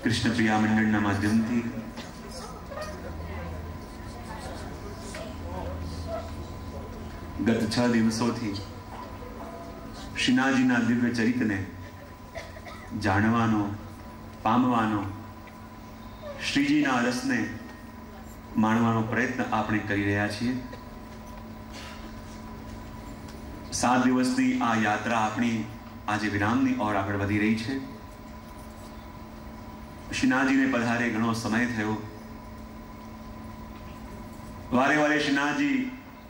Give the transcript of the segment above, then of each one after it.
કૃષ્ણ પ્રિયા મંડળના માધ્યમથી ગત 6 દિવસોથી શ્રીનાથજીના દિવ્ય ચરિત્રને જાણવાનો, પામવાનો, શ્રીજીના રસને માણવાનો પ્રયત્ન આપણે કરી રહ્યા છીએ. 7 દિવસની આ યાત્રા આપણી આજે વિરામની ઓર આગળ વધી રહી છે. શ્રીનાથજીને પધારે ઘણો સમય થયો. વારે વારે શ્રીનાથજી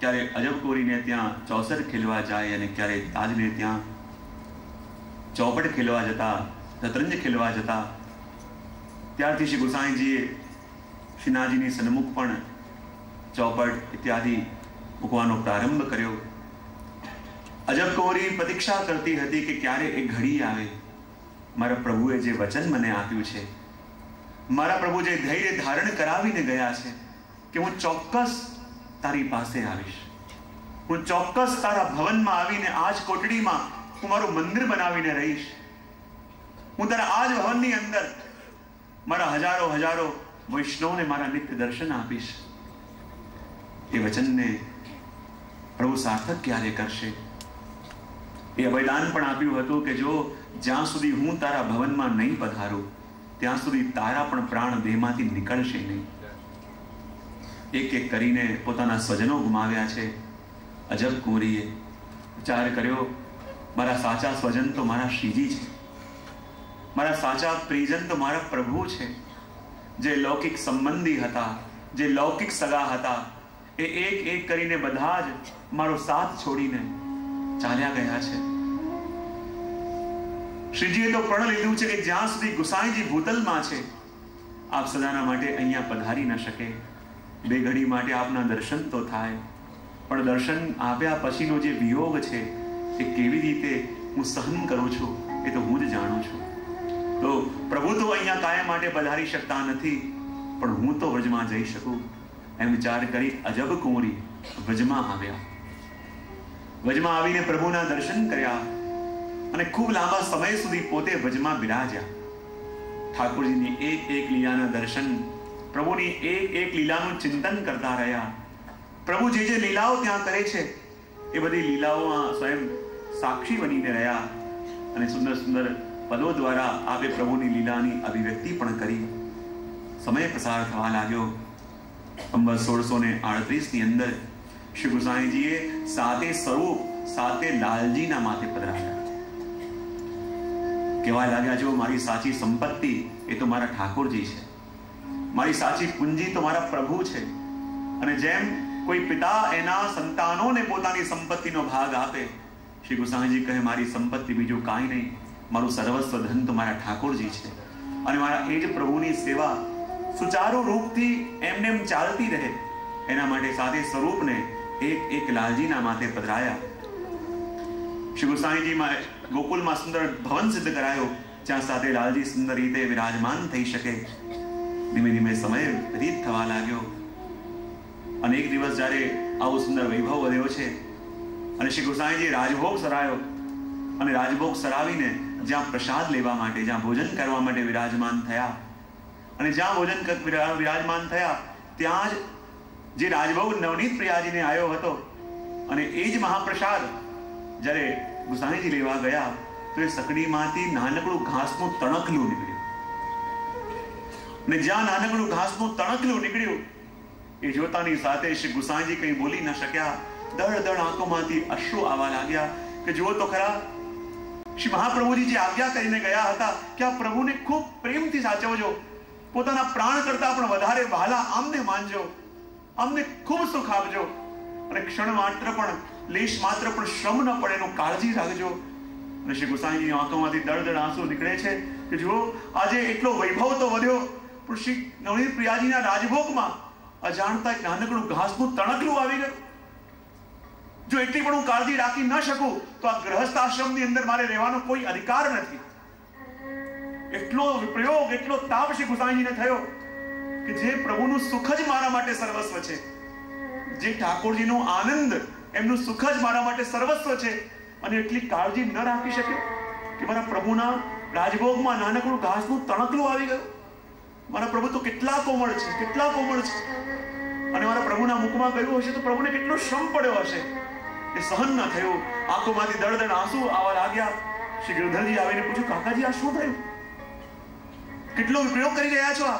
ક્યારે અજબકોરીને ત્યાં ચોસર ખેલવા જાય અને ક્યારે તાજને ત્યાં ચોપટ ખેલવા જતા, શતરંજ ખેલવા જતા. ત્યારથી શ્રી ગુસાઈજીએ શ્રીનાથજીની સન્મુખ પણ ચોપટ ઇત્યાદિ મૂકવાનો પ્રારંભ કર્યો. અજબકોરી પ્રતીક્ષા કરતી હતી કે ક્યારે એ ઘડી આવે, મારા પ્રભુએ જે વચન મને આપ્યું છે, મારા પ્રભુ જે ધૈર્ય ધારણ કરાવીને ગયા છે કે હું ચોક્કસ તારી પાસે આવીશ, હું ચોક્કસ તારા ભવનમાં આવીને આજ કોટડીમાં હું મારું મંદિર બનાવીને રહીશ, હું તારા આજ ભવનની અંદર મારા હજારો હજારો વૈષ્ણવને મારા નિત્ય દર્શન આપીશ. એ વચનને પ્રભુ સાર્થક ક્યારે કરશે? એ અભયદાન પણ આપ્યું હતું કે જો જ્યાં સુધી હું તારા ભવનમાં નહીં પધારું ત્યાં સુધી તારા પણ પ્રાણ દેહમાંથી નીકળશે નહીં. એક એક કરીને પોતાના સ્વજનો ગુમાવ્યા છે. અજબકુંવરીએ વિચાર કર્યો, મારા સાચા સ્વજન તો મારા શ્રીજી છે, મારા સાચા પ્રિયજન તો મારા પ્રભુ છે. જે લૌકિક સંબંધી હતા, જે લૌકિક સગા હતા, એ એક એક કરીને બધા જ મારો સાથ છોડીને ચાલ્યા ગયા છે. શ્રીજીએ તો પ્રણ લીધું છે કે જ્યાં સુધી ગુસાઈજી ભૂતલમાં છે આપ સદાના માટે અહીંયા પધારી ન શકે. 2 ઘડી માટે આપના દર્શન તો થાય, પણ દર્શન આપ્યા પછીનો જે વિયોગ છે એ કેવી રીતે હું સહન કરું છું એ તો હું જ જાણું છું. તો પ્રભુ તો અહીંયા કાયમ માટે પધારી શકતા નથી, પણ હું તો વ્રજમાં જઈ શકું એમ વિચાર કરી અજબકુંવરી વ્રજમાં આવ્યા. વ્રજમાં આવીને પ્રભુના દર્શન કર્યા અને ખૂબ લાંબા સમય સુધી પોતે વ્રજમાં બિરાજ્યા. ઠાકોરજીની એક એક લીલાના દર્શન, પ્રભુની એક એક લીલાનું ચિંતન કરતા રહ્યા. પ્રભુ જે જે લીલાઓ ત્યાં કરે છે એ બધી લીલાઓમાં સ્વયં સાક્ષી બનીને રહ્યા અને સુંદર સુંદર પદો દ્વારા આપે પ્રભુની લીલાની અભિવ્યક્તિ પણ કરી. સમય પસાર થવા લાગ્યો. 1638 ની અંદર શ્રી ગુસાઈજીએ 7 સ્વરૂપ 7 લાલજીના માથે પધરાવ્યા. કહેવા લાગ્યા, જો મારી સાચી સંપત્તિ એ તો મારા ઠાકોરજી છે, મારી સાચી પૂંજી તો મારા પ્રભુ છે. અને જેમ કોઈ પિતા એના સંતાનોને પોતાની સંપત્તિનો ભાગ આપે, શ્રી ગુસાઈજી કહે મારી સંપત્તિ બીજું કાંઈ નહીં, મારું સર્વસ્વ ધન તો મારા ઠાકોરજી છે. અને મારા એ જ પ્રભુની સેવા સુચારુ રૂપથી એમને એમ ચાલતી રહે એના માટે 7 સ્વરૂપને એક એક લાલજીના માથે પધરાયા. શ્રી ગુસાઈજીમાં ગોકુલમાં સુંદર ભવન સિદ્ધ કરાયો જ્યાં 7 લાલજી સુંદર રીતે વિરાજમાન થઈ શકે. ધીમે ધીમે સમય વ્યતીત થવા લાગ્યો અને એક દિવસ જ્યારે આવો સુંદર વૈભવ વધ્યો છે અને શ્રી ગુસાઈજી રાજભોગ સરાયો અને રાજભોગ સરાવીને જ્યાં પ્રસાદ લેવા માટે, જ્યાં ભોજન કરવા માટે વિરાજમાન થયા અને જ્યાં ભોજન વિરાજમાન થયા ત્યાં જ જે રાજભોગ નવનીત પ્રિયાજીને આવ્યો હતો અને એ જ મહાપ્રસાદ જ્યારે ગુસાઈજી લેવા ગયા તો એ સકડીમાંથી નાનકડું ઘાસનું તણકલું નીકળ્યું. ને જ્યાં નાનકડું ઘાસનું તણકલું નીકળ્યું એ જોતાની સાથે શ્રી ગુસાઈજી કંઈ બોલી ન શક્યા. દળ દળ આંખોમાંથી અશ્રુ આવવા લાગ્યા કે જુઓ તો ખરા, શ્રી મહાપ્રભુજી જે આજ્ઞા કરીને ગયા હતા કે આ પ્રભુને ખૂબ પ્રેમથી સાચવજો, પોતાના પ્રાણ કરતા પણ વધારે વહાલા આમને માનજો, અમને ખૂબ સુખ આપજો અને ક્ષણ માત્ર પણ લેશ માત્ર પણ શ્રમ ન પડે એનું કાળજી રાખજો. અને શ્રી ગુસાઈજીની આંખોમાંથી દળ દળ આંસુ નીકળે છે કે જુઓ આજે એટલો વૈભવ તો વધ્યો પણ શ્રી નવનીત પ્રિયાજીના રાજભોગમાં અજાણતા એક નાનકડું ઘાસનું તણકલું આવી ગયું. જો એટલી પણ હું કાળજી રાખી ન શકું તો આ ગ્રહસ્થ આશ્રમની અંદર મારે રહેવાનો કોઈ અધિકાર નથી. એટલો પ્રયોગ, એટલો તાપ શ્રી ગુસાઈજીને થયો કે જે પ્રભુનું સુખ જ મારા માટે સર્વસ્વ છે, જે ઠાકોરજીનો આનંદ એમનું સુખ જ મારા માટે સર્વસ્વ છે અને એટલી કાળજી ન રાખી શક્યો કે મારા પ્રભુના રાજભોગમાં નાનકડું ઘાસનું તણકલું આવી ગયું. મારા પ્રભુ તો કેટલા કોમળ છે, કેટલા કોમળ છે. અને મારા પ્રભુના મુખમાં ગયું હશે તો પ્રભુને કેટલો શ્રમ પડ્યો હશે. એ સહન ન થયું. આંખોમાંથી દળદળ આંસુ આવવા લાગ્યા. શ્રી ગિરધરજી આવીને પૂછ્યું, કાકાજી આ શું થયું? કેટલો પ્રયોગ કરી રહ્યા છો?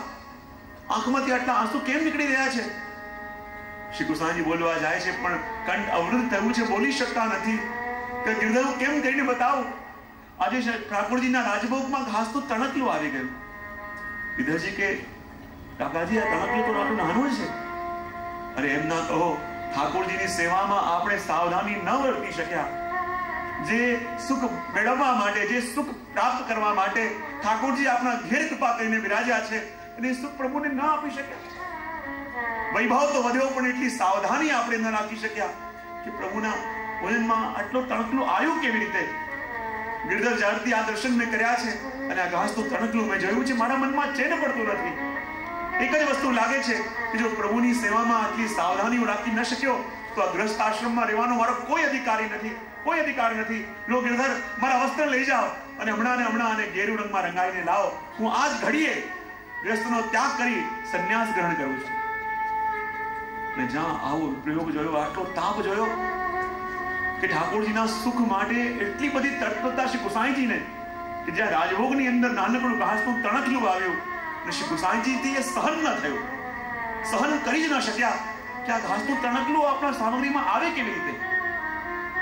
આંખમાંથી આટલા આંસુ કેમ નીકળી રહ્યા છે? શ્રી કૃષ્ણજી બોલવા જાય છે પણ કંઠ અવરુદ્ધ થયું છે, બોલી શકતા નથી. કે ગિરધર કેમ કરીને બતાવું? આજે ઠાકોરજીના રાજભોગમાં ઘાસ તો તણકલું આવી ગયું. ગિરધરજી કે કાકાજી આ તણકલું તો આટલું નાનું છે. અરે એમ ના કહો, ઠાકોરજીની સેવામાં આપણે સાવધાની ન વર્તી શક્યા. જે સુખ મેળવવા માટે, જે સુખ પ્રાપ્ત કરવા માટે ઠાકોરજી આપણા ઘેર કૃપા કરીને બિરાજ્યા છે, અને સુખ પ્રભુને ન આપી શક્યા. વૈભવ તો વધ્યો પણ એટલી સાવધાની આપણે ન રાખી શક્યા કે પ્રભુના ભોજનમાં આટલો તણકલું આવ્યું કેવી રીતે? ગિરધર જ્યારથી આ દર્શન મેં કર્યા છે અને આ ઘાસ તો તણકલું મેં જોયું છે, મારા મનમાં ચેન પડતું નથી. એક જ વસ્તુ લાગે છે કે જો પ્રભુની સેવામાં આટલી સાવધાનીઓ રાખી ન શક્યો તો આ ગ્રસ્ત આશ્રમમાં રહેવાનો મારો કોઈ અધિકારી નથી, કોઈ અધિકાર નથી. લો ગિરધર, મારા વસ્ત્ર લઈ જાઓ અને હમણાં આને ગેરુ રંગમાં રંગાઈને લાવો. હું આજ ઘડીએ ગ્રસ્તનો ત્યાગ કરી સંન્યાસ ગ્રહણ કરું છું. અને જ્યાં આવો પ્રયોગ જોયો, આટલો તાપ જોયો કે ઠાકોરજીના સુખ માટે એટલી બધી તત્પરતા શ્રી ગુસાઈજીને કે જ્યાં રાજભોગની અંદર નાનકડું ઘાસનું તણકલું આવ્યું અને શ્રી ગુસાઈજીથી એ સહન ન થયું, સહન કરી જ ન શક્યા કે આ ઘાસનું તણકલું આપણા સામગ્રીમાં આવે કેવી રીતે,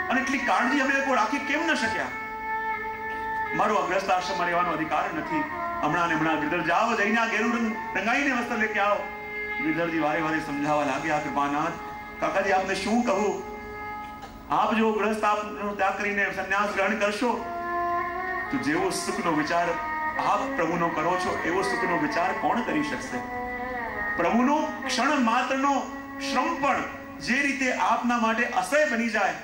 અને એટલી કાળજી અમે લોકો રાખી કેમ ન શક્યા. મારો અગ્રસ્ત આશ્રમમાં રહેવાનો અધિકાર નથી. હમણાં ગિરધર જાઓ, જઈને આ ગેરુ રંગાઈને વસ્ત્ર લેકે આવો. ગિરધરજી વારે વારે સમજાવવા લાગ્યા, કૃપાનાથ કાકાજી આપને શું કહું? આપ જો ગ્રસ્ત આપનો ત્યાગ કરીને સંન્યાસ ગ્રહણ કરશો તો જેવો સુખનો વિચાર આપ પ્રભુનો કરો છો એવો સુખનો વિચાર કોણ કરી શકશે? પ્રભુનો ક્ષણ માત્રનો શ્રમ પણ જે રીતે આપના માટે અસહ્ય બની જાય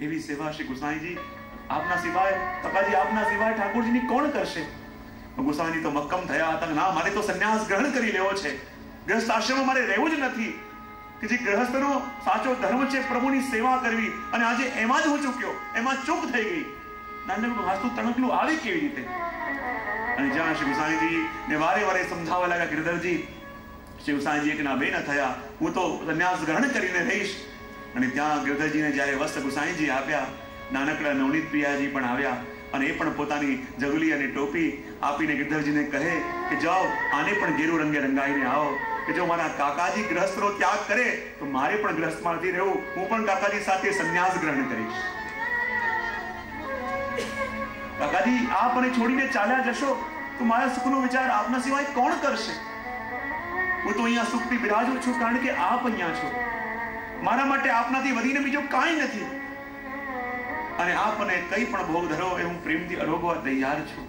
એવી સેવા શ્રી ગુસાઈજી આપના સિવાય, કાકાજી આપના સિવાય ઠાકોરજીની કોણ કરશે? ગુસાઈજી તો મક્કમ થયા હતા, ના મારે તો સંન્યાસ ગ્રહણ કરી લેવો છે, ગ્રસ્ત આશ્રમમાં મારે રહેવું જ નથી. કે જે ગ્રહસ્થનો સાચો ધર્મ છે પ્રભુની સેવા કરવી, અને આજે એમાં જ હું ચૂક્યો, એમાં ચૂક થઈ ગઈ. નાનકડું ઘાસનું તણકલું આવે કેવી રીતે? અને જ્યાં શ્રી ગુસાઈજી ને વારે વારે સમજાવવા લાગ્યા, ગિરધરજી શ્રી ગુસાઈજી એક ના બે ન થયા, હું તો સંન્યાસ ગ્રહણ કરીને રહીશ. અને ત્યાં ગિરધરજીને જ્યારે વસ્ત્ર ગુસાઈજી આપ્યા, નાનકડા નવનીત પ્રિયાજી પણ આવ્યા અને એ પણ પોતાની જગુલી અને ટોપી આપીને ગિરધરજીને કહે કે જાઓ આને પણ ગેરુ રંગે રંગાઈને આવો. કે જો મારા કાકાજી ગ્રહસ્થનો ત્યાગ કરે તો મારે પણ ગ્રહસ્થમાં નથી રહેવું, હું પણ કાકાજી સાથે સંન્યાસ ગ્રહણ કરીશ. કાકાજી આપ મને છોડીને ચાલ્યા જશો તો મારા સુખનો વિચાર આપના સિવાય કોણ કરશે? હું તો અહીંયા સુખથી બિરાજું છું કારણ કે આપ અહીંયા છો. મારા માટે આપનાથી વધીને બીજો કાંઈ નથી. અને આપ મને કંઈ પણ ભોગ ધરો એ હું પ્રેમથી અરોગવા તૈયાર છું.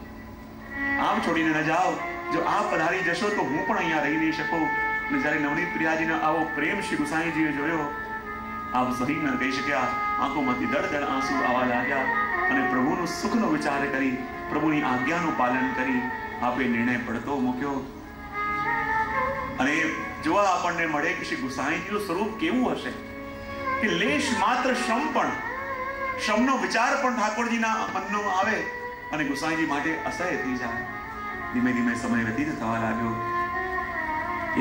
આમ છોડીને ન જાઓ. જો આપ પધારી જશો તો હું પણ અહીંયા રહી નહીં શકું. અને જ્યારે નવનીત પ્રિયાજીનો આવો પ્રેમ શ્રી ગુસાઈજીએ જોયો, આપ સહી ન કહી શક્યા. આંખોમાંથી દળદળ આંસુ આવવા લાગ્યા અને પ્રભુનો સુખનો વિચાર કરી, પ્રભુની આજ્ઞાનું પાલન કરી આપે નિર્ણય પડતો મૂક્યો. અને જોવા આપણને મળે કે શ્રી ગુસાઈજીનું સ્વરૂપ કેવું હશે કે લેશ માત્ર શ્રમનો વિચાર પણ ઠાકોરજીના મનનો આવે અને ગુસાઈજી માટે અસહ્ય થઈ જાય. ધીમે ધીમે સમય વ્યતીત થવા લાગ્યો.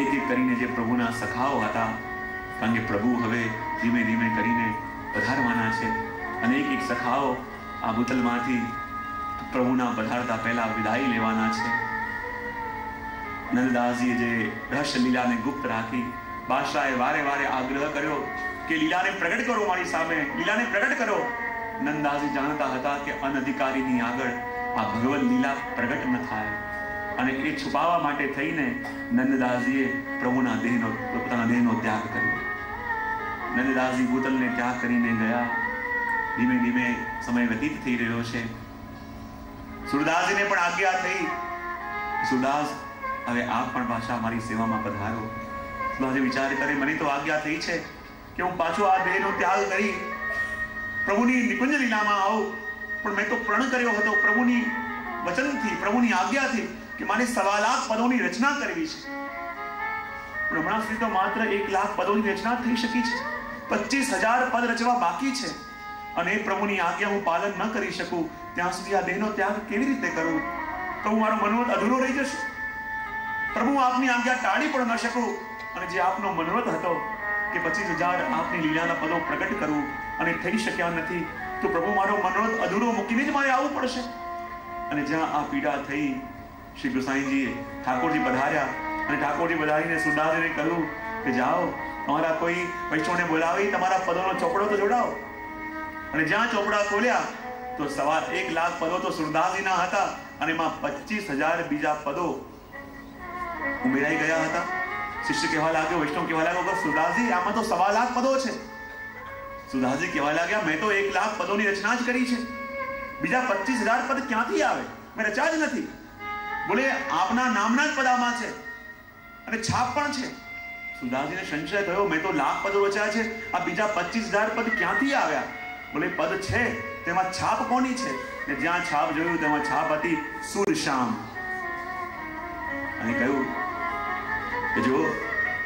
એક એક કરીને જે પ્રભુના સખાઓ હતા, કારણ કે પ્રભુ હવે ધીમે ધીમે કરીને પધારવાના છે, અને એક એક સખાઓ આ ભૂતલમાંથી પ્રભુના પધારતા પહેલા વિદાય લેવાના છે. નંદદાસજીએ જે રહસ્ય લીલાને ગુપ્ત રાખી, બાદશાહે વારે વારે આગ્રહ કર્યો કે લીલાને પ્રગટ કરો, મારી સામે લીલાને પ્રગટ કરો. નંદદાસજી જાણતા હતા કે અનધિકારીની આગળ આ ભગવદ લીલા પ્રગટ ન થાય, અને એ છુપાવવા માટે થઈને નંદદાસજીએ પ્રભુના પોતાના દેહનો ત્યાગ કર્યો. નંદદાસજી ભૂતલને ત્યાગ કરીને ગયા. ધીમે ધીમે સમય વ્યતીત થઈ રહ્યો છે. સુરદાસજીને પણ આજ્ઞા થઈ, સુરદાસ હવે આપ પણ પાછા મારી સેવામાં પધારો. સુરદાસજી વિચાર કરે, મને તો આજ્ઞા થઈ છે કે હું પાછો આ દેહનો ત્યાગ કરી પ્રભુની નિકુંજ લીલામાં આવું, પણ મેં તો પ્રણ કર્યો હતો પ્રભુની વચનથી, પ્રભુની આજ્ઞાથી કે મારે 1.25 લાખ પદોની રચના કરવી છે. પણ હમણાં સુધી તો માત્ર 1 લાખ પદોની રચના થઈ શકી છે. 25,000 પદ રચવા બાકી છે, અને એ પ્રભુની આજ્ઞા હું પાલન ન કરી શકું ત્યાં સુધી આ દેહનો ત્યાગ કેવી રીતે કરું? તો હું મારો મનોરથ અધૂરો રહી જશે. પ્રભુ આપની આજ્ઞા ટાળી પણ ન શકું, અને જે આપનો મનોરથ હતો કે 25,000 આપની લીલાના પદો પ્રગટ કરું અને થઈ શક્યા નથી, તો પ્રભુ મારો મનોરથ અધૂરો મૂકીને જ મારે આવવું પડશે. અને જ્યાં આ પીડા થઈ, શ્રી ગુસાઈજીએ ઠાકોરજી પધાર્યા અને ઠાકોરજી પધારીને સુરદાસજીને કહ્યું કે જાઓ, તમારા કોઈ વૈષ્ણવને બોલાવી તમારા પદોનો ચોપડો તો જોડાઓ. અને જ્યાં ચોપડા ખોલ્યા તો 1.25 લાખ પદો તો સુરદાસજીના હતા, અને એમાં 25,000 બીજા પદો ઉમેરાઈ ગયા હતા. શિષ્ય કહેવા લાગ્યો, વૈષ્ણવ કહેવા લાગ્યો, સુરદાસજી આમાં તો 1.25 લાખ પદો છે. સુરદાસજી કહેવા લાગ્યા, મેં તો 1 લાખ પદોની રચના જ કરી છે, બીજા 25,000 પદ ક્યાંથી આવે? મેં રચ્યા જ નથી. બોલે આપના નામના જ પદામાં છે અને છાપ પણ છે. સુરદાસજીને સંશય થયો, મેં તો લાખ પદો રચ્યા છે, આ બીજા 25,000 પદ ક્યાંથી આવ્યા? બોલે પદ છે, તેમાં છાપ કોની છે? ને જ્યાં છાપ જોયું તેમાં છાપ હતી સુરશ્યામ. અને કહ્યું કે જો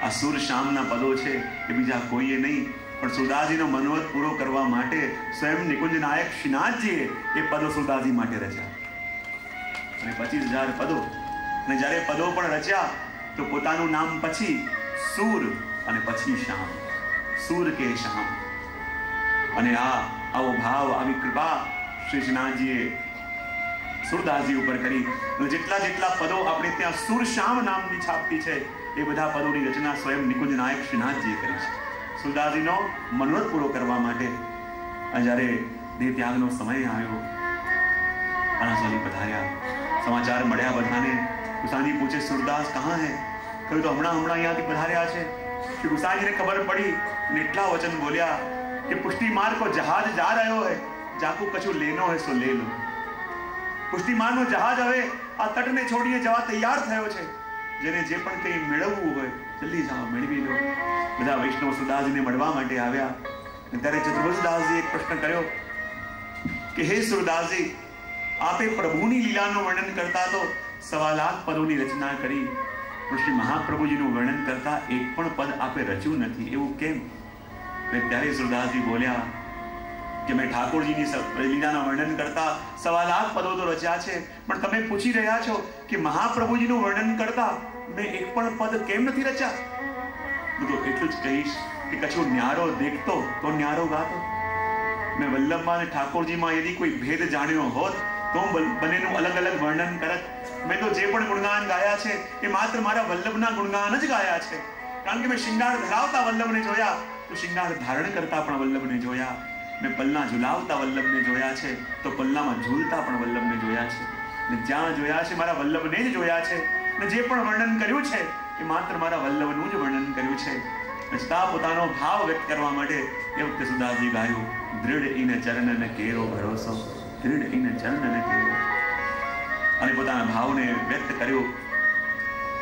આ સુરશ્યામના પદો છે એ બીજા કોઈએ નહીં, પણ સુરદાસજીનો મનોરથ પૂરો કરવા માટે સ્વયં નિકુંજ નાયક શ્રીનાથજીએ એ પદો સુરદાસજી માટે રચ્યા. અને 25,000 પદો. અને જ્યારે પદો પણ રચ્યા તો પોતાનું નામ પછી સૂર અને પછી શ્યામ, સૂર કે શ્યામ. અને આવો ભાવ, આવી કૃપા શ્રી શ્રીનાથજીએ સુરદાસજી ઉપર કરી. અને જેટલા પદો આપણે ત્યાં સુરશ્યામ નામની છાપતી છે એ બધા પદોની રચના સ્વયં નિકુંજ નાયક શ્રીનાથજીએ કરી છે, સુરદાસજીનો મનોરથ પૂરો કરવા માટે. અને જ્યારે દેહ ત્યાગનો સમય આવ્યો, અણાસ્વામી પધાર્યા, સમાચાર મળ્યા બધાને. ગુસાઈજી પૂછે, સુરદાસ કહાં હે? કહ્યું તો હમણાં અહીંયાથી પધાર્યા છે. શ્રી ગુસાઈજીને ખબર પડી અને એટલા વચન બોલ્યા કે પુષ્ટિ માર્ગ કો જહાજ જા રહ્યો હે, જાકુ કછું લેનો હે સો લે લો. પુષ્ટિ માર્ગનો જહાજ હવે આ તટને છોડીને જવા તૈયાર થયો છે. જેને જે પણ કંઈ મેળવવું હોય જલ્દી જાઓ, મેળવી લો. બધા વૈષ્ણવ સુરદાસજીને મળવા માટે આવ્યા. ત્યારે ચતુર્ભુજદાસજીએ એક પ્રશ્ન કર્યો કે હે સુરદાસજી, આપે પ્રભુની લીલાનું વર્ણન કરતા તો 1.25 લાખ પદોની રચના કરી, પણ શ્રી મહાપ્રભુજીનું વર્ણન કરતા એક પણ પદ આપે રચ્યું નથી, એવું કેમ? ત્યારે સુરદાસજી બોલ્યા કે મેં ઠાકોરજીની લીલાના વર્ણન કરતા 1.25 લાખ પદો તો રચ્યા છે, પણ તમે પૂછી રહ્યા છો કે મહાપ્રભુજીનું વર્ણન કરતા મેં એક પણ પદ કેમ નથી રચ્યા? હું તો એટલું જ કહીશ કે કછું ન્યારો દેખતો તો ન્યારો ગાતો. મેં વલ્લભમાં અને ઠાકોરજીમાં યદી કોઈ ભેદ જાણ્યો હોત તો બંનેનું અલગ અલગ વર્ણન કરત. મેં તો જે પણ ગુણગાન ગાયા છે એ માત્ર મારા વલ્લભના ગુણગાન જ ગાયા છે, કારણ કે મેં શિંગાર ધરાવતા વલ્લભને જોયા તો શિંગાર ધારણ કરતા પણ વલ્લભને જોયા. મેં પલ્લા ઝુલાવતા વલ્લભને જોયા છે તો પલ્લામાં ઝૂલતા પણ વલ્લભને જોયા છે. ને જ્યાં જોયા છે મારા વલ્લભને જ જોયા છે. ને જે પણ વર્ણન કર્યું છે એ માત્ર મારા વલ્લભનું જ વર્ણન કર્યું છે. છતાં પોતાનો ભાવ વ્યક્ત કરવા માટે એ વખતે સુરદાસજી ગાયું, દૃઢ ઇન ચરણ ને કેરો ભરોસો, દૃઢ ઇન ચરણ ને કેરો. અને પોતાના ભાવને વ્યક્ત કર્યો.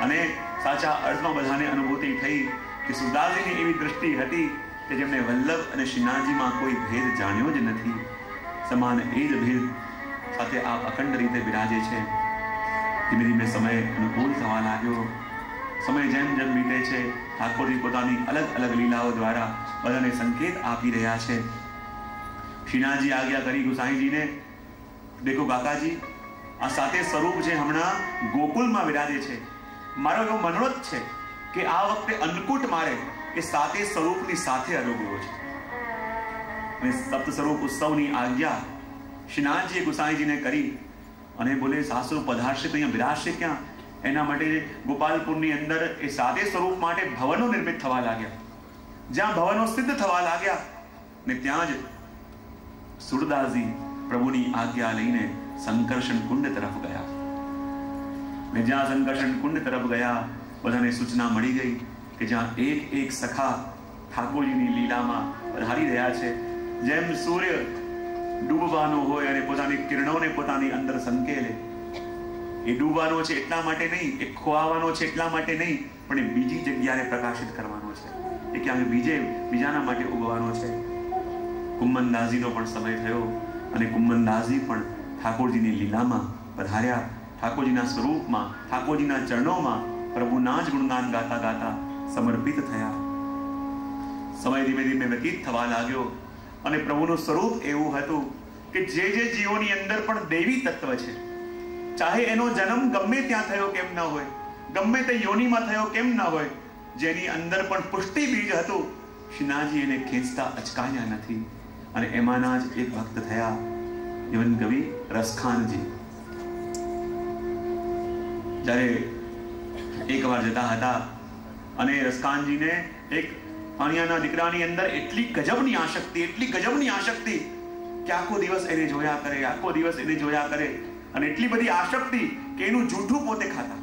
અને સાચા અર્થમાં બધાને અનુભૂતિ થઈ કે સુરદાસજીની એવી દૃષ્ટિ હતી કે જેમણે વલ્લભ અને શ્રીનાથજીમાં કોઈ ભેદ જાણ્યો જ નથી. સમાન એ જ ભેદ સાથે આ અખંડ રીતે બિરાજે છે. ધીમે ધીમે સમય અનુકૂળ થવા લાગ્યો. સમય જેમ જેમ વીતે છે, ઠાકોરજી પોતાની અલગ અલગ લીલાઓ દ્વારા બધાને સંકેત આપી રહ્યા છે. શ્રીનાથજી આજ્ઞા કરી ગુસાઈજીને, દેખો કાકાજી, આ સાતે સ્વરૂપ જે હમણાં ગોકુલમાં વિરાજે છે, મારો એવો મનોરથ છે કે આ વખતે અન્નકૂટ મારે એ સાતે સ્વરૂપની સાથે અનુભવ્યો છે. અને સપ્ત સ્વરૂપ ઉત્સવની આજ્ઞા શ્રીનાથજીએ ગુસાઈજીને કરી. અને બોલે સાસુ પધારશે તો અહીંયા બિરાજશે ક્યાં? એના માટે ગોપાલપુરની અંદર એ સાતે સ્વરૂપ માટે ભવનો નિર્મિત થવા લાગ્યા. જ્યાં ભવનો સિદ્ધ થવા લાગ્યા ને ત્યાં જ સુરદાસજી પ્રભુની આજ્ઞા લઈને સંકર્ષણ કુંડ તરફ ગયા. ને જ્યાં સંકર્ષણ કુંડ તરફ ગયા, બધાને સૂચના મળી ગઈ કે જ્યાં એક એક સખા ઠાકોરજીની લીલામાં પધારી રહ્યા છે. જેમ સૂર્ય ડૂબવાનો હોય અને પોતાની કિરણોને પોતાની અંદર સંકેલે, એ ડૂબવાનો છે એટલા માટે નહીં, એ ખોવાનો છે એટલા માટે નહીં, પણ એ બીજી જગ્યાએ પ્રકાશિત કરવાનો છે. એ ક્યાંક બીજાના માટે ઉગવાનો છે. કુમ્મનદાસજીનો પણ સમય થયો અને કુમ્મનદાસજી પણ ઠાકોરજીની લીલામાં પધાર્યા. ઠાકોરજીના સ્વરૂપમાં, ઠાકોરજીના ચરણોમાં પ્રભુના જ ગુણગાન ગાતા ગાતા સમર્પિત થયા. સમય ધીમે ધીમે વ્યતીત થવા લાગ્યો અને પ્રભુનું સ્વરૂપ એવું હતું કે જે જીવોની અંદર પણ દૈવી તત્વ છે, ચાહે એનો જન્મ ગમે ત્યાં થયો કેમ ન હોય, ગમે તે યોનિમાં થયો કેમ ના હોય, જેની અંદર પણ પુષ્ટિ બીજ હતું, શ્રીનાથજી એને ખેંચતા અચકાયા નથી. અને એમાંના જ એક ભક્ત થયા યવન કવિ રસખાનજી. જ્યારે એકવાર જતા હતા અને રસખાનજીને એક પાણિયાના દીકરાની અંદર એટલી ગજબની આશક્તિ કે આખો દિવસ એને જોયા કરે, આખો દિવસ એને જોયા કરે, અને એટલી બધી આશક્તિ કે એનું જૂઠું પોતે ખાતા.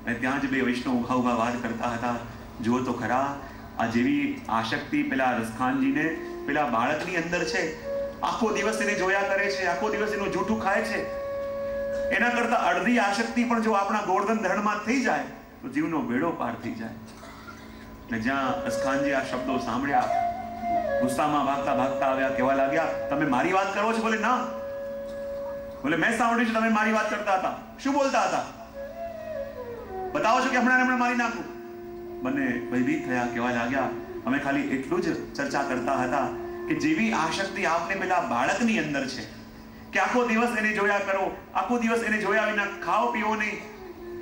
અને ત્યાં જ બે વૈષ્ણવ ઉભા ઉભા વાત કરતા હતા, જુઓ તો ખરા આ જેવી આશક્તિ પેલા રસખાનજીને પેલા બાળકની અંદર છે, આખો દિવસ એને જોયા કરે છે, આખો દિવસ એનું જૂઠું ખાય છે, એના કરતા અડધી આશક્તિ પણ જો આપણા ગોવર્ધન ધરણમાં થઈ જાય તો જીવનો બેડો પાર થઈ જાય. અને જ્યાં રસખાનજી આ શબ્દો સાંભળ્યા, ગુસ્સામાં ભાગતા ભાગતા આવ્યા, કહેવા લાગ્યા, તમે મારી વાત કરો છો? બોલે ના, બોલે મેં સાંભળ્યું છે તમે મારી વાત કરતા હતા. શું બોલતા હતા? બતાવો છો કે હમણાં મારી નાખું. બંને ભયભીત થયા, કહેવા લાગ્યા, અમે ખાલી એટલું જ ચર્ચા કરતા હતા કે જેવી આશક્તિ આપને પેલા બાળકની અંદર છે કે આખો દિવસ એને જોયા કરો, આખો દિવસ એને જોયા વિના ખાઓ પીવો નહીં,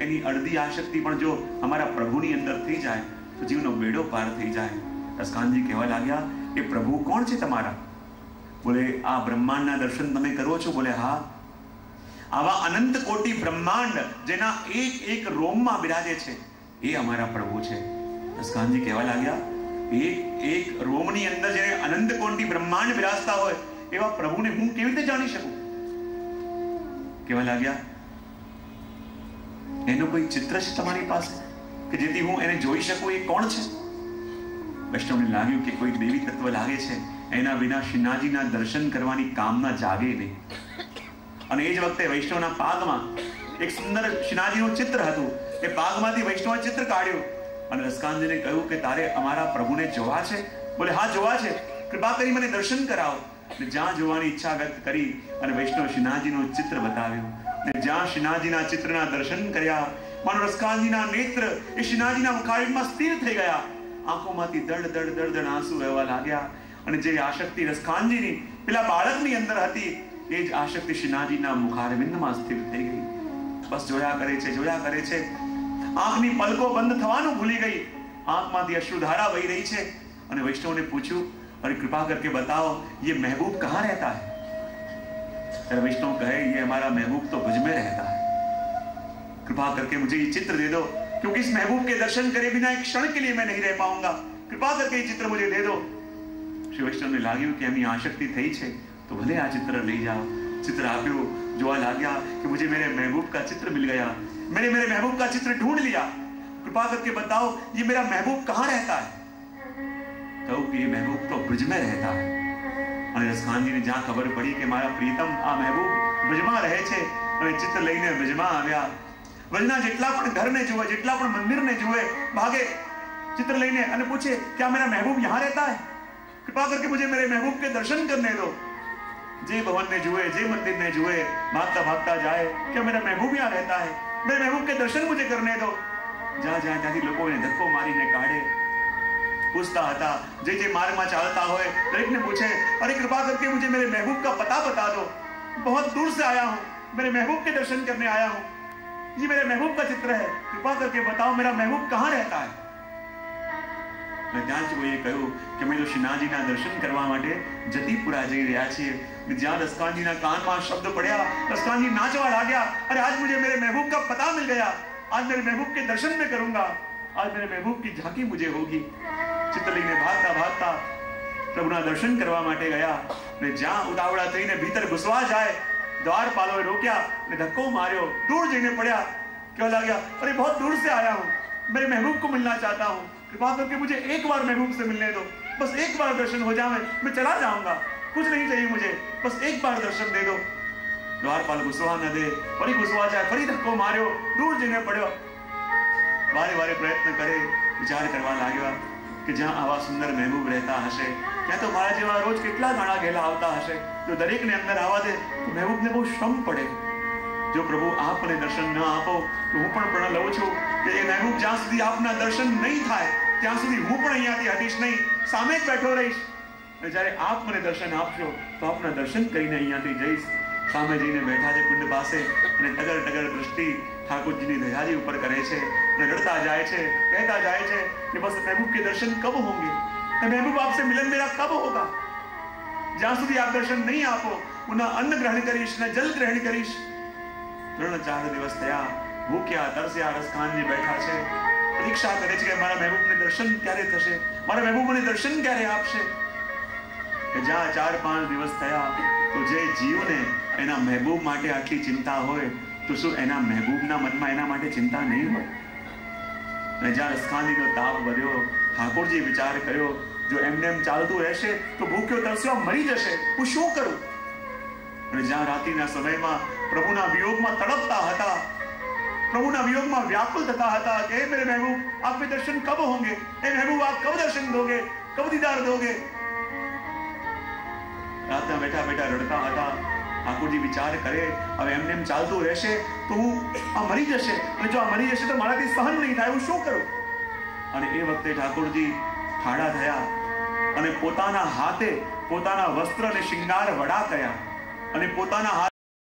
એની અડધી આશક્તિ પણ જો અમારા પ્રભુની અંદર થઈ જાય તો જીવનો બેડો પાર થઈ જાય. રસખાનજી કહેવા લાગ્યા કે પ્રભુ કોણ છે તમારા? બોલે આ બ્રહ્માંડના દર્શન તમે કરો છો? બોલે હા. આવા અનંત કોટી બ્રહ્માંડ જેના એક એક રોમમાં બિરાજે છે એ અમારા પ્રભુ છે. રસખાનજી કહેવા લાગ્યા, એક એક રોમની અંદર જે અનંત કોટી બ્રહ્માંડ બિરાજતા હોય એવા પ્રભુને હું કેવી રીતે જાણી શકું? કહેવા લાગ્યા, એનો કોઈ ચિત્ર છે તમારી પાસે કે જેથી હું એને જોઈ શકું? એ કોણ છે? વૈષ્ણવને લાગ્યું કે કોઈ દેવી તત્વ લાગે છે, એના વિના શ્રીનાથજીના દર્શન કરવાની કામના જાગે નહીં. અને એ જ વખતે વૈષ્ણવના પાગમાં એક સુંદર શ્રીનાથજીનું ચિત્ર હતું. એ પાગમાંથી વૈષ્ણવે ચિત્ર કાઢ્યું અને રસખાનજીને કહ્યું કે તારે અમારા પ્રભુને જોવા છે? બોલે હા જોવા છે, કૃપા કરી મને દર્શન કરાવો. જ્યાં જોવાની ઈચ્છા વ્યક્ત કરી અને વૈષ્ણવ શ્રીનાથજીનું ચિત્ર બતાવ્યું. અને જ્યાં શ્રીનાથજીના ચિત્રના દર્શન કર્યા, માનો રસખાનજીના નેત્ર એ શ્રીનાથજીના મુખારવિંદમાં સ્થિર થઈ ગયા. આંખોમાંથી દડ દડ દડ દડ આંસુ વહેવા લાગ્યા. અને જે આશક્તિ રસખાનજીની પેલા બાળકની અંદર હતી એ જ આશક્તિ શ્રીનાથજીના મુખારવિંદમાં સ્થિર થઈ ગઈ. બસ જોયા કરે છે, જોયા કરે છે. આંખની પલકો બંધ થવાનું ભૂલી ગઈ. આંખમાંથી અશ્રુધારા વહી રહી છે. અને વૈષ્ણવને પૂછ્યું, अरे कृपा करके बताओ ये महबूब कहाँ रहता है? फिर वैष्णव कहे ये हमारा महबूब तो भुज में रहता है, कृपा करके मुझे ये चित्र दे दो, क्योंकि इस महबूब के दर्शन करे बिना एक क्षण के लिए मैं नहीं रह पाऊंगा, कृपा करके ये चित्र मुझे दे दो. श्री वैष्णव ने लाग्યું કે એમની આશક્તિ થઈ છે તો ભલે આ ચિત્ર લઈ જાઓ. चित्र આપ્યું, જોવા લાગ્યા कि मुझे मेरे महबूब का चित्र मिल गया, मैंने मेरे महबूब का चित्र ढूंढ लिया, कृपा करके बताओ ये मेरा महबूब कहाँ रहता है? कहूँ कि ये महबूब तो ब्रज में रहता है. અને રસખાનજીને જ્યાં ખબર પડી કે મારા પ્રીતમ આ મહેબૂબ બ્રજમાં રહે છે અને ચિત્ર લઈને બ્રજમાં આવ્યા. બ્રજના જેટલા પણ ઘરને જુએ, જેટલા પણ મંદિરને જુએ, ભાગે चित्र लेने અને પૂછે क्या मेरा महबूब यहाँ रहता है? कृपा करके मुझे मेरे महबूब के दर्शन करने दो. जे भवन ने जुए, जे मंदिर ने जुए, भागता भागता जाए क्या मेरा महबूब यहाँ रहता है? मेरे महबूब के दर्शन मुझे करने दो. જ્યાં જ્યાં ત્યાંથી લોકોને ધક્કો મારીને કાઢે. पूछता था, जे मार्ग में चालता होए दरेक ने पूछे, अरे कृपा करके मुझे मेरे महबूब का पता बता दो, बहुत दूर से आया हूँ, मेरे महबूब के दर्शन करने आया हूँ, ये मेरे महबूब का चित्र है, कृपा करके बताओ मेरा महबूब कहाँ रहता है? मैं ત્યાં જ કોઈએ કહ્યું કે મેં તો શ્રીનાથજીના દર્શન કરવા માટે જતીપુરા જઈ રહ્યા છીએ. જ્યાં રસકાનજીના કાનમાં શબ્દ પડ્યા, રસકાનજી નાચવા લાગ્યા, अरे आज मुझे मेरे महबूब का पता मिल गया, आज मेरे महबूब के दर्शन में करूंगा, आज मेरे महबूब की झांकी मुझे होगी. चित्र લઈને ભાગતા ભાગતા પ્રભુના દર્શન કરવા માટે ગયા અને જ્યાં ઉતાવળા થઈને ભીતર ઘૂસવા જાય, દ્વારપાલોએ રોક્યા અને ધક્કો માર્યો, દૂર જઈને પડ્યા. કહેવા લાગ્યા, अरे बहुत दूर से आया हूँ, मेरे महबूब को मिलना चाहता हूँ, कृपा करके मुझे एक बार महबूब से मिलने दो, बस एक बार दर्शन हो जाए, मैं चला जाऊंगा, कुछ नहीं चाहिए मुझे, बस एक बार दर्शन दे दो. દ્વારપાલ ઘૂસવા ન દે, ફરી ઘૂસવા જાય, ફરી ધક્કો માર્યો, દૂર જઈને પડ્યો. વારે વારે પ્રયત્ન કરે, વિચાર કરવા લાગ્યા કે જ્યાં આવા સુંદર મહેબૂબ રહેતા હશે ત્યાં તો મારા જેવા રોજ કેટલા ઘણા ઘેલા આવતા હશે. જો દરેકને અંદર આવવા દે તો મહેબૂબને બહુ શ્રમ પડે. જો પ્રભુ આપને દર્શન ન આપો તો હું પણ પ્રણ લઉં છું કે એ મહેબૂબ જ્યાં સુધી આપના દર્શન નહીં થાય ત્યાં સુધી હું પણ અહીંયાથી હટીશ નહીં, સામે જ બેઠો રહીશ. અને જ્યારે આપ મને દર્શન આપશો તો આપના દર્શન કરીને અહીંયાથી જઈશ. સામે જઈને બેઠા છે કુંડ પાસે અને ટગર ટગર દ્રષ્ટિ ठाकुर जी दयाजी ऊपर करे छे, रड़ता जाए छे, कहता जाए छे कि बस महबूब के दर्शन कब होंगे, महबूब आपसे मिलन मेरा कब होगा। ज्यां सुधी आप दर्शन नहीं आपो उना अन्न ग्रहण करीश न जल ग्रहण करीश। 3-4 દિવસ થયા, ભૂખ્યા તરસ્યા રસખાનજી બેઠા છે, પરીક્ષા કરે છે કે મારા મહેબૂબને દર્શન ક્યારે થશે, મારા મહેબૂબ મને દર્શન ક્યારે આપશે। કે જ્યાં 4-5 દિવસ થયા તો જે જીવને એના મહેબૂબ માટે આટલી ચિંતા હોય તો શું એના મહેબૂબના મનમાં એના માટે ચિંતા નહીં હોય? અને જ્યાં રસખાનજીનો તાપ વધ્યો, ઠાકોરજીએ વિચાર કર્યો જો એમને એમ ચાલતું રહેશે તો ભૂખ્યો તરસ્યો મરી જશે, હું શું કરું? અને જ્યાં રાત્રિના સમયમાં પ્રભુના વિયોગમાં તડપતા હતા, પ્રભુના વિયોગમાં વ્યાકુલ થતા હતા કે હે મેરે महबूब आपके दर्शन कब होंगे, हे महबूब आप कब दर्शन दोगे, कब दीदार दोगे। रातना बैठा बैठा रड़ता હતા। ઠાકોરજી વિચાર કરે હવે એમને એમ ચાલતું રહેશે તો હું આ મરી જશે, અને જો આ મરી જશે તો મારાથી સહન નહીં થાય, હું શું કરું? અને એ વખતે ઠાકોરજી ઠાડા થયા અને પોતાના હાથે પોતાના વસ્ત્ર અને શિંગાર વડા કર્યા અને પોતાના